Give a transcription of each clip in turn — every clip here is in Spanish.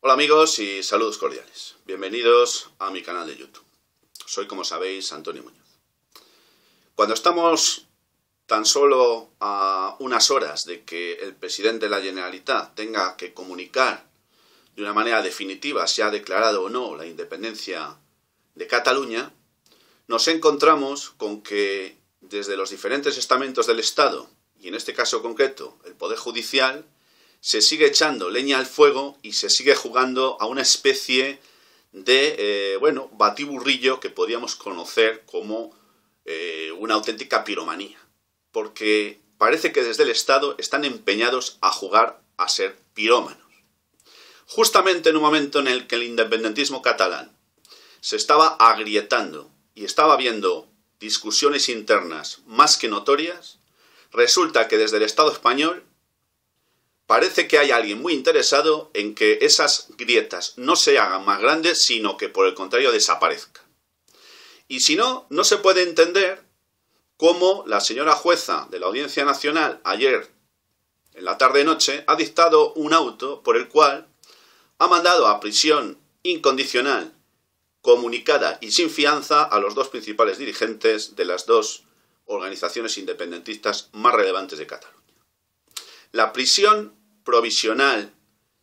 Hola amigos y saludos cordiales. Bienvenidos a mi canal de YouTube. Soy, como sabéis, Antonio Muñoz. Cuando estamos tan solo a unas horas de que el presidente de la Generalitat tenga que comunicar de una manera definitiva si ha declarado o no la independencia de Cataluña, nos encontramos con que desde los diferentes estamentos del Estado, y en este caso concreto el Poder Judicial, se sigue echando leña al fuego y se sigue jugando a una especie de, batiburrillo que podríamos conocer como una auténtica piromanía. Porque parece que desde el Estado están empeñados a jugar a ser pirómanos. Justamente en un momento en el que el independentismo catalán se estaba agrietando y estaba habiendo discusiones internas más que notorias, resulta que desde el Estado español parece que hay alguien muy interesado en que esas grietas no se hagan más grandes, sino que por el contrario desaparezcan. Y si no, no se puede entender cómo la señora jueza de la Audiencia Nacional ayer, en la tarde-noche, ha dictado un auto por el cual ha mandado a prisión incondicional, comunicada y sin fianza a los dos principales dirigentes de las dos organizaciones independentistas más relevantes de Cataluña. La prisión provisional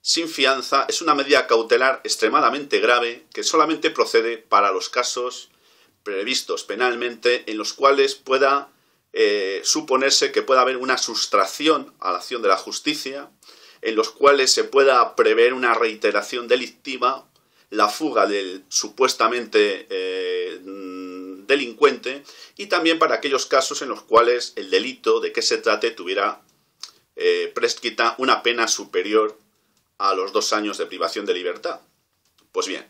sin fianza es una medida cautelar extremadamente grave que solamente procede para los casos previstos penalmente en los cuales pueda suponerse que pueda haber una sustracción a la acción de la justicia, en los cuales se pueda prever una reiteración delictiva, la fuga del supuestamente delincuente, y también para aquellos casos en los cuales el delito de que se trate tuviera prescrita una pena superior a los 2 años de privación de libertad. Pues bien,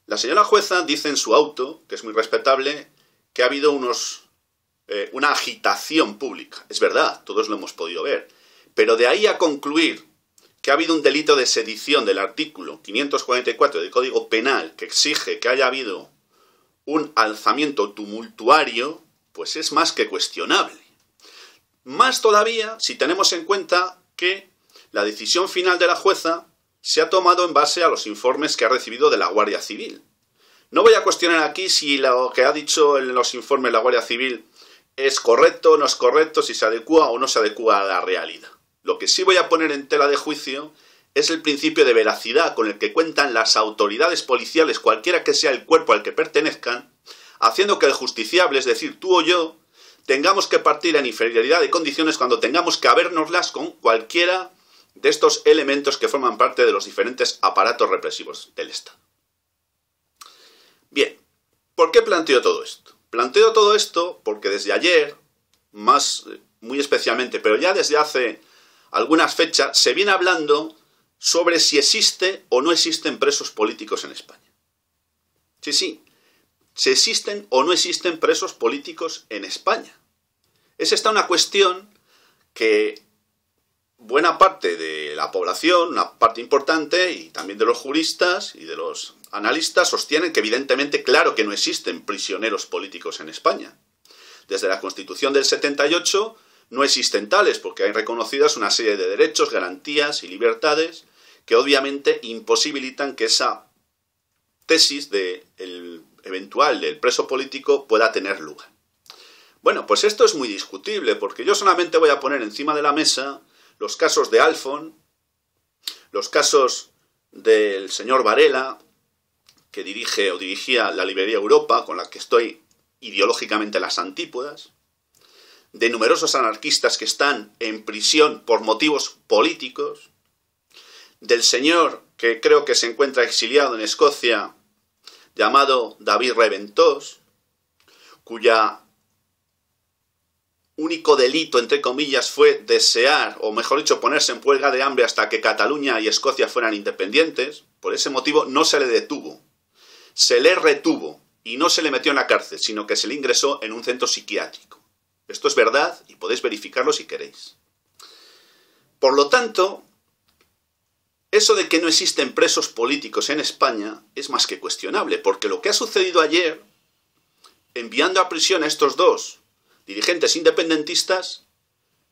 la señora jueza dice en su auto, que es muy respetable, que ha habido una agitación pública. Es verdad, todos lo hemos podido ver. Pero de ahí a concluir que ha habido un delito de sedición del artículo 544 del Código Penal que exige que haya habido un alzamiento tumultuario, pues es más que cuestionable. Más todavía si tenemos en cuenta que la decisión final de la jueza se ha tomado en base a los informes que ha recibido de la Guardia Civil. No voy a cuestionar aquí si lo que ha dicho en los informes la Guardia Civil es correcto o no es correcto, si se adecúa o no se adecúa a la realidad. Lo que sí voy a poner en tela de juicio es el principio de veracidad con el que cuentan las autoridades policiales, cualquiera que sea el cuerpo al que pertenezcan, haciendo que el justiciable, es decir, tú o yo, tengamos que partir en inferioridad de condiciones cuando tengamos que habérnoslas con cualquiera de estos elementos que forman parte de los diferentes aparatos represivos del Estado. Bien, ¿por qué planteo todo esto? Planteo todo esto porque desde ayer, muy especialmente, pero ya desde hace algunas fechas, se viene hablando sobre si existe o no existen presos políticos en España. Sí. Si existen o no existen presos políticos en España. Es esta una cuestión que buena parte de la población, una parte importante, y también de los juristas y de los analistas, sostienen que evidentemente, claro que no existen prisioneros políticos en España. Desde la Constitución del 78 no existen tales, porque hay reconocidas una serie de derechos, garantías y libertades que obviamente imposibilitan que esa tesis del preso político pueda tener lugar. Bueno, pues esto es muy discutible, porque yo solamente voy a poner encima de la mesa los casos de Alfon, los casos del señor Varela, que dirigía la librería Europa, con la que estoy ideológicamente a las antípodas, de numerosos anarquistas que están en prisión por motivos políticos, del señor que creo que se encuentra exiliado en Escocia, llamado David Reventós, cuya único delito, entre comillas, fue desear, o mejor dicho, ponerse en huelga de hambre hasta que Cataluña y Escocia fueran independientes. Por ese motivo no se le detuvo, se le retuvo y no se le metió en la cárcel, sino que se le ingresó en un centro psiquiátrico. Esto es verdad y podéis verificarlo si queréis. Por lo tanto, eso de que no existen presos políticos en España es más que cuestionable, porque lo que ha sucedido ayer, enviando a prisión a estos dos dirigentes independentistas,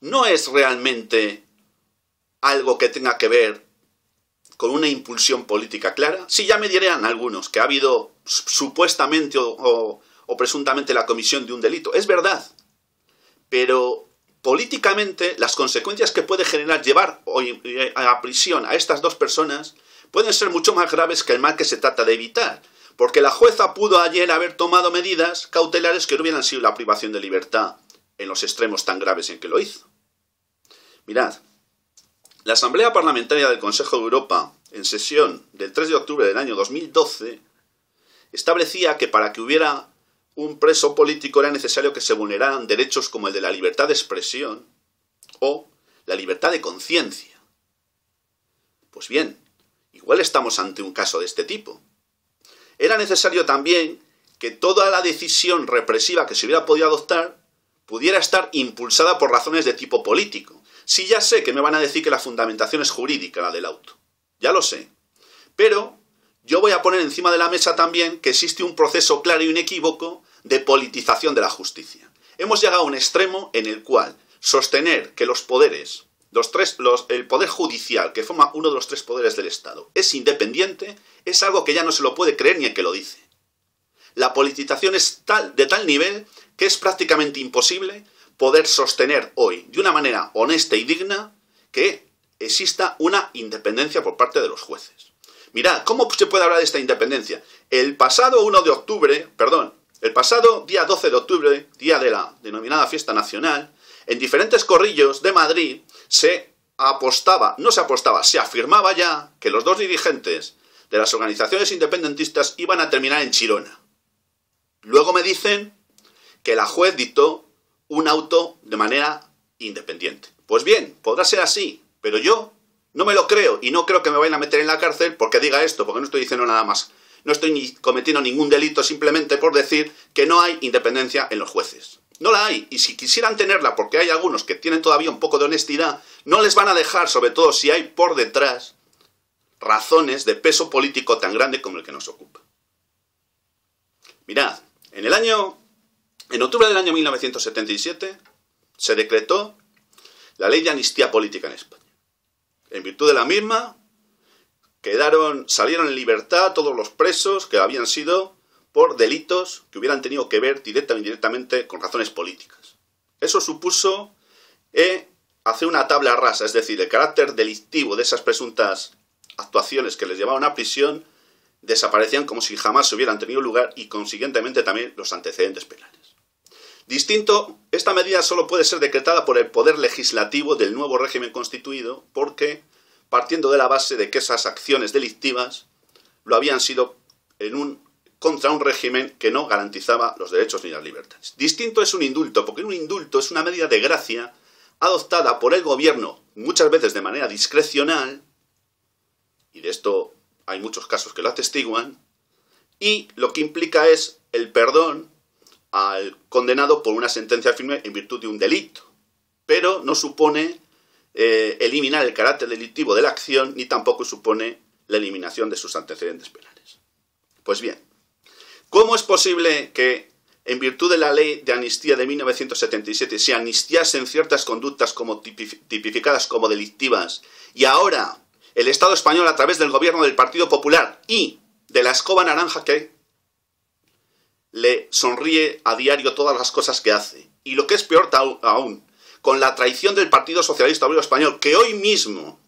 no es realmente algo que tenga que ver con una impulsión política clara. Sí, ya me dirán algunos que ha habido supuestamente o presuntamente la comisión de un delito. Es verdad, pero políticamente las consecuencias que puede generar llevar a prisión a estas dos personas pueden ser mucho más graves que el mal que se trata de evitar, porque la jueza pudo ayer haber tomado medidas cautelares que no hubieran sido la privación de libertad en los extremos tan graves en que lo hizo. Mirad, la Asamblea Parlamentaria del Consejo de Europa, en sesión del 3 de octubre del año 2012, establecía que para que hubiera un preso político era necesario que se vulneraran derechos como el de la libertad de expresión o la libertad de conciencia. Pues bien, igual estamos ante un caso de este tipo. Era necesario también que toda la decisión represiva que se hubiera podido adoptar pudiera estar impulsada por razones de tipo político. Sí, ya sé que me van a decir que la fundamentación es jurídica, la del auto. Ya lo sé. Pero yo voy a poner encima de la mesa también que existe un proceso claro y inequívoco de politización de la justicia. Hemos llegado a un extremo en el cual sostener que los poderes, el poder judicial, que forma uno de los tres poderes del Estado, es independiente, es algo que ya no se lo puede creer ni el que lo dice. La politización es de tal nivel que es prácticamente imposible poder sostener hoy, de una manera honesta y digna, que exista una independencia por parte de los jueces. Mirad, ¿cómo se puede hablar de esta independencia? El pasado día 12 de octubre, día de la denominada fiesta nacional, en diferentes corrillos de Madrid se afirmaba ya que los dos dirigentes de las organizaciones independentistas iban a terminar en Chirona. Luego me dicen que la juez dictó un auto de manera independiente. Pues bien, podrá ser así, pero yo no me lo creo y no creo que me vayan a meter en la cárcel porque diga esto, porque no estoy diciendo nada más. No estoy ni cometiendo ningún delito simplemente por decir que no hay independencia en los jueces. No la hay, y si quisieran tenerla, porque hay algunos que tienen todavía un poco de honestidad, no les van a dejar, sobre todo si hay por detrás razones de peso político tan grande como el que nos ocupa. Mirad, en octubre del año 1977 se decretó la ley de amnistía política en España. En virtud de la misma, salieron en libertad todos los presos que habían sido por delitos que hubieran tenido que ver directa o indirectamente con razones políticas. Eso supuso hacer una tabla rasa, es decir, el carácter delictivo de esas presuntas actuaciones que les llevaban a prisión desaparecían como si jamás hubieran tenido lugar y consiguientemente también los antecedentes penales. Distinto, esta medida solo puede ser decretada por el poder legislativo del nuevo régimen constituido porque partiendo de la base de que esas acciones delictivas lo habían sido contra un régimen que no garantizaba los derechos ni las libertades. Distinto es un indulto, porque un indulto es una medida de gracia adoptada por el gobierno, muchas veces de manera discrecional, y de esto hay muchos casos que lo atestiguan, y lo que implica es el perdón al condenado por una sentencia firme en virtud de un delito, pero no supone eliminar el carácter delictivo de la acción, ni tampoco supone la eliminación de sus antecedentes penales. Pues bien, ¿cómo es posible que, en virtud de la ley de amnistía de 1977, se amnistiasen ciertas conductas como tipificadas como delictivas y ahora el Estado español, a través del gobierno del Partido Popular y de la escoba naranja que le sonríe a diario todas las cosas que hace? Y lo que es peor aún, con la traición del Partido Socialista Obrero Español, que hoy mismo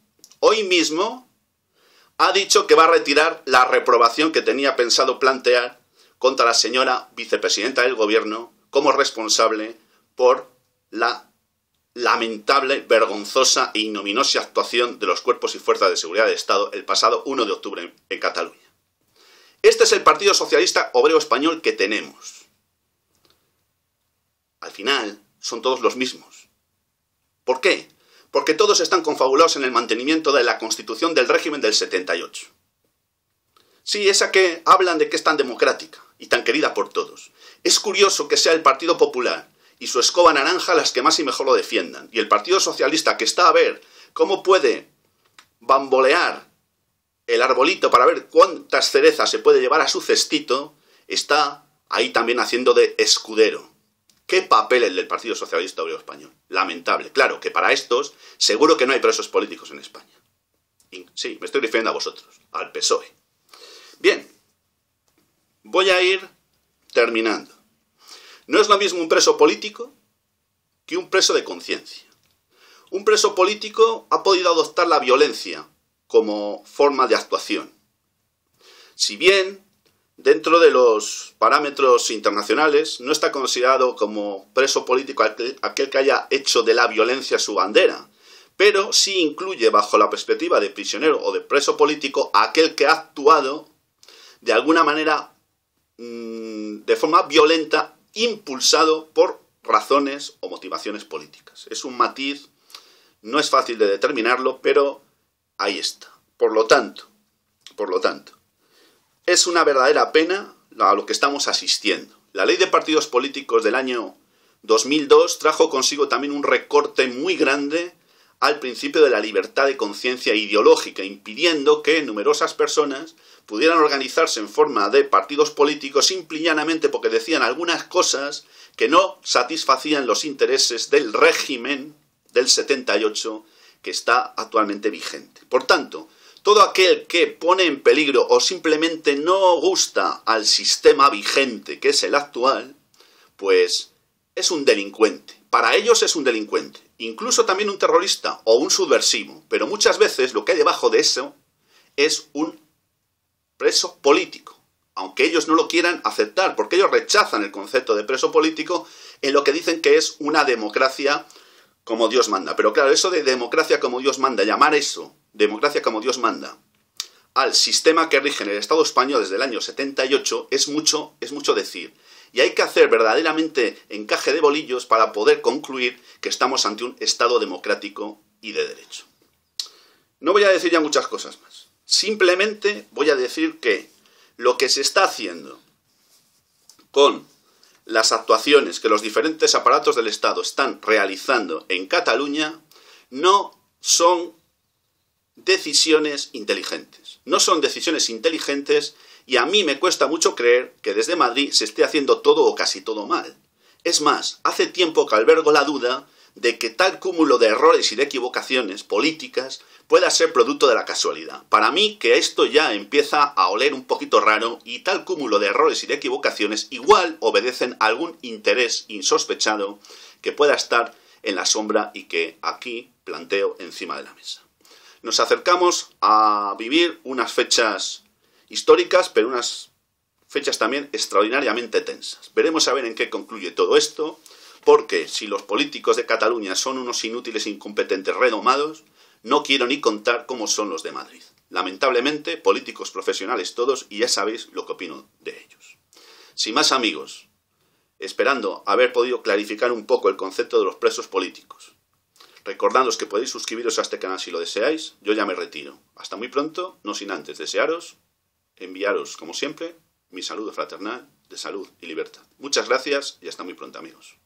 ha dicho que va a retirar la reprobación que tenía pensado plantear contra la señora vicepresidenta del gobierno como responsable por la lamentable, vergonzosa e ignominiosa actuación de los cuerpos y fuerzas de seguridad del Estado el pasado 1 de octubre en Cataluña. Este es el Partido Socialista Obrero Español que tenemos. Al final, son todos los mismos. ¿Por qué? Porque todos están confabulados en el mantenimiento de la Constitución del régimen del 78. Sí, esa que hablan de que es tan democrática y tan querida por todos. Es curioso que sea el Partido Popular y su escoba naranja las que más y mejor lo defiendan. Y el Partido Socialista, que está a ver cómo puede bambolear el arbolito para ver cuántas cerezas se puede llevar a su cestito, está ahí también haciendo de escudero. ¿Qué papel el del Partido Socialista Obrero Español? Lamentable. Claro que para estos seguro que no hay presos políticos en España. Sí, me estoy refiriendo a vosotros, al PSOE. Bien, voy a ir terminando. No es lo mismo un preso político que un preso de conciencia. Un preso político ha podido adoptar la violencia como forma de actuación. Si bien, dentro de los parámetros internacionales, no está considerado como preso político aquel que haya hecho de la violencia su bandera, pero sí incluye bajo la perspectiva de prisionero o de preso político a aquel que ha actuado de alguna manera de forma violenta, impulsado por razones o motivaciones políticas. Es un matiz, no es fácil de determinarlo, pero ahí está. Por lo tanto, es una verdadera pena a lo que estamos asistiendo. La ley de partidos políticos del año 2002 trajo consigo también un recorte muy grande al principio de la libertad de conciencia ideológica, impidiendo que numerosas personas pudieran organizarse en forma de partidos políticos simple y llanamente porque decían algunas cosas que no satisfacían los intereses del régimen del 78 que está actualmente vigente. Por tanto, todo aquel que pone en peligro o simplemente no gusta al sistema vigente, que es el actual, pues es un delincuente. Para ellos es un delincuente. Incluso también un terrorista o un subversivo. Pero muchas veces lo que hay debajo de eso es un preso político. Aunque ellos no lo quieran aceptar, porque ellos rechazan el concepto de preso político en lo que dicen que es una democracia como Dios manda. Pero claro, eso de democracia como Dios manda, llamar eso democracia como Dios manda al sistema que rige en el Estado español desde el año 78 es mucho decir. Y hay que hacer verdaderamente encaje de bolillos para poder concluir que estamos ante un Estado democrático y de derecho. No voy a decir ya muchas cosas más. Simplemente voy a decir que lo que se está haciendo con las actuaciones que los diferentes aparatos del Estado están realizando en Cataluña no son decisiones inteligentes. No son decisiones inteligentes y a mí me cuesta mucho creer que desde Madrid se esté haciendo todo o casi todo mal. Es más, hace tiempo que albergo la duda de que tal cúmulo de errores y de equivocaciones políticas pueda ser producto de la casualidad. Para mí que esto ya empieza a oler un poquito raro y tal cúmulo de errores y de equivocaciones igual obedecen a algún interés insospechado que pueda estar en la sombra y que aquí planteo encima de la mesa. Nos acercamos a vivir unas fechas históricas, pero unas fechas también extraordinariamente tensas. Veremos a ver en qué concluye todo esto, porque si los políticos de Cataluña son unos inútiles incompetentes redomados, no quiero ni contar cómo son los de Madrid. Lamentablemente, políticos profesionales todos, y ya sabéis lo que opino de ellos. Sin más amigos, esperando haber podido clarificar un poco el concepto de los presos políticos, recordándoos que podéis suscribiros a este canal si lo deseáis, yo ya me retiro. Hasta muy pronto, no sin antes desearos, enviaros, como siempre, mi saludo fraternal de salud y libertad. Muchas gracias y hasta muy pronto, amigos.